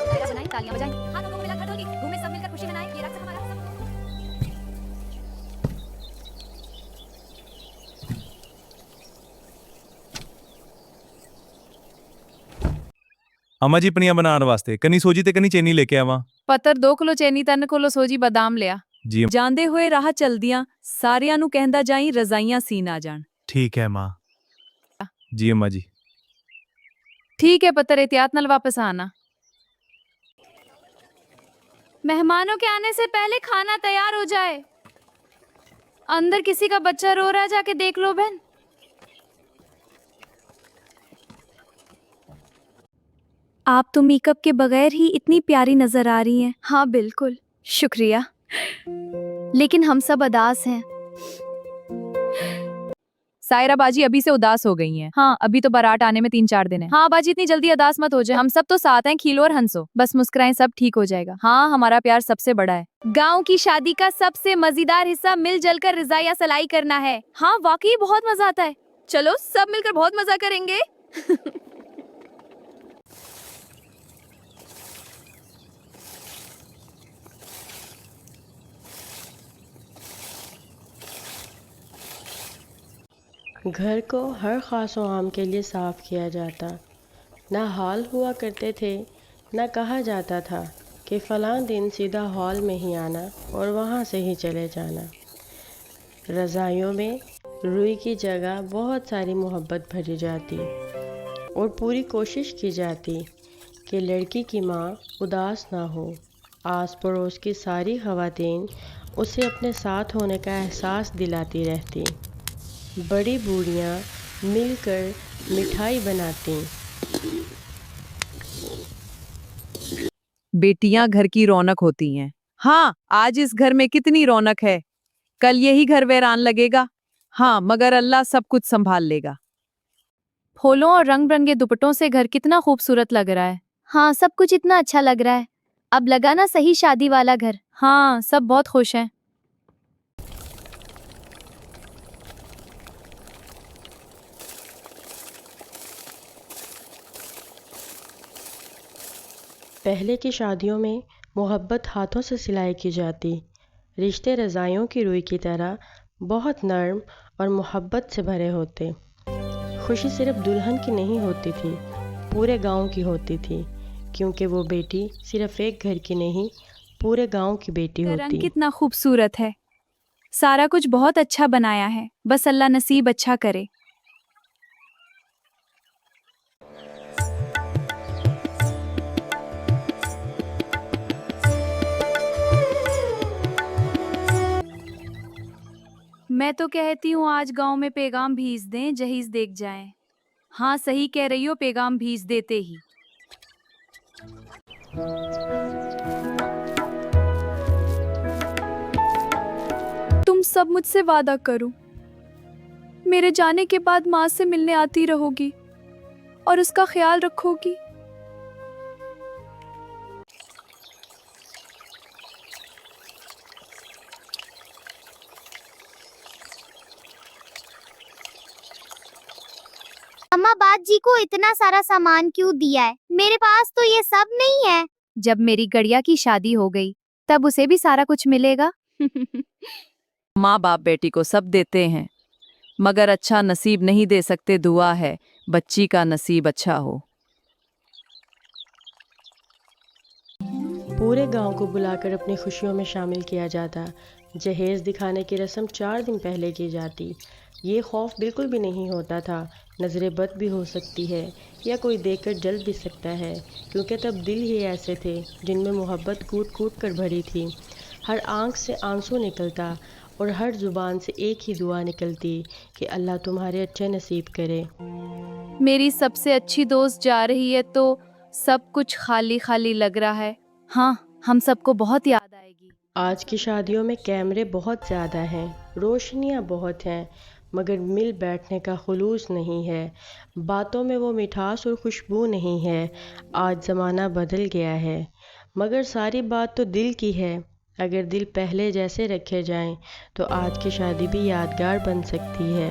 तालियां बनाएं, तालियां बजाएं, हाथों को मिलाकर ढोल की धूम में सब मिलकर खुशी मनाएं। ये रक्त हमारा सब। अम्मा जी पनिया बनाने वास्ते कनी सोजी ते कनी चेनी लेके आवा। ਪੱਤਰ 2 ਕਿਲੋ ਚੈਨੀ 3 ਕਿਲੋ ਸੋਜੀ ਬਦਾਮ ਲਿਆ। जी ਜਾਂਦੇ ਹੋਏ ਰਾਹ ਚਲਦਿਆਂ ਸਾਰਿਆਂ ਨੂੰ ਕਹਿੰਦਾ ਜਾਈ ਰਜ਼ਾਈਆਂ ਸੀ ਨਾ ਜਾਣ। ठीक है माँ। जी अम्मा जी। ठीक है पत्तर एहतियात नाल वापस आना। मेहमानों के आने से पहले खाना तैयार हो जाए। अंदर किसी का बच्चा रो रहा है, जाके देख लो बहन। आप तो मेकअप के बगैर ही इतनी प्यारी नजर आ रही हैं। हाँ बिल्कुल, शुक्रिया। लेकिन हम सब उदास हैं। सायरा बाजी अभी से उदास हो गई हैं। हाँ, अभी तो बारात आने में 3-4 दिन है। हाँ बाजी इतनी जल्दी उदास मत हो जाए, हम सब तो साथ हैं, खीलो और हंसो, बस मुस्कुराएं, सब ठीक हो जाएगा। हाँ, हमारा प्यार सबसे बड़ा है। गांव की शादी का सबसे मजेदार हिस्सा मिलजुल कर रिजा या सलाई करना है। हाँ वाकई बहुत मजा आता है। चलो सब मिलकर बहुत मजा करेंगे। घर को हर ख़ास आम के लिए साफ़ किया जाता। ना हॉल हुआ करते थे, ना कहा जाता था कि फ़लाँ दिन सीधा हॉल में ही आना और वहाँ से ही चले जाना। रज़ाइयों में रुई की जगह बहुत सारी मोहब्बत भरी जाती और पूरी कोशिश की जाती कि लड़की की माँ उदास ना हो। आस पड़ोस की सारी ख़वातीन उसे अपने साथ होने का एहसास दिलाती रहती। बड़ी बूढ़ियाँ मिलकर मिठाई बनाती। बेटियां घर की रौनक होती हैं। हाँ, आज इस घर में कितनी रौनक है, कल यही घर वीरान लगेगा। हाँ, मगर अल्लाह सब कुछ संभाल लेगा। फूलों और रंग बिरंगे दुपट्टों से घर कितना खूबसूरत लग रहा है। हाँ, सब कुछ इतना अच्छा लग रहा है। अब लगा ना सही शादी वाला घर। हाँ, सब बहुत खुश हैं। पहले की शादियों में मोहब्बत हाथों से सिलाई की जाती। रिश्ते रज़ाइयों की रुई की तरह बहुत नर्म और मोहब्बत से भरे होते। खुशी सिर्फ दुल्हन की नहीं होती थी, पूरे गांव की होती थी, क्योंकि वो बेटी सिर्फ एक घर की नहीं, पूरे गांव की बेटी रंग होती। कितना खूबसूरत है। सारा कुछ बहुत अच्छा बनाया है, बस अल्लाह नसीब अच्छा करे। मैं तो कहती हूँ आज गांव में पैगाम भेज दें, जहीज देख जाएं। हाँ सही कह रही हो, पैगाम भेज देते ही। तुम सब मुझसे वादा करो, मेरे जाने के बाद माँ से मिलने आती रहोगी और उसका ख्याल रखोगी। अम्मा बात जी को इतना सारा सामान क्यों दिया है? मेरे पास तो ये सब नहीं है। जब मेरी गड़िया की शादी हो गई तब उसे भी सारा कुछ मिलेगा। माँ बाप बेटी को सब देते हैं, मगर अच्छा नसीब नहीं दे सकते। दुआ है बच्ची का नसीब अच्छा हो। पूरे गांव को बुलाकर अपनी खुशियों में शामिल किया जाता। जहेज दिखाने की रस्म 4 दिन पहले की जाती। ये खौफ बिल्कुल भी नहीं होता था, नज़रें बद भी हो सकती है या कोई देखकर जल भी सकता है, क्योंकि तब दिल ही ऐसे थे जिनमें मोहब्बत कूट कूट कर भरी थी। हर आंख से आंसू निकलता और हर ज़ुबान से एक ही दुआ निकलती कि अल्लाह तुम्हारे अच्छे नसीब करे। मेरी सबसे अच्छी दोस्त जा रही है तो सब कुछ खाली खाली लग रहा है। हाँ, हम सबको बहुत याद आएगी। आज की शादियों में कैमरे बहुत ज़्यादा हैं, रोशनियाँ बहुत हैं, मगर मिल बैठने का खुलूस नहीं है। बातों में वो मिठास और खुशबू नहीं है। आज ज़माना बदल गया है, मगर सारी बात तो दिल की है। अगर दिल पहले जैसे रखे जाएं तो आज की शादी भी यादगार बन सकती है।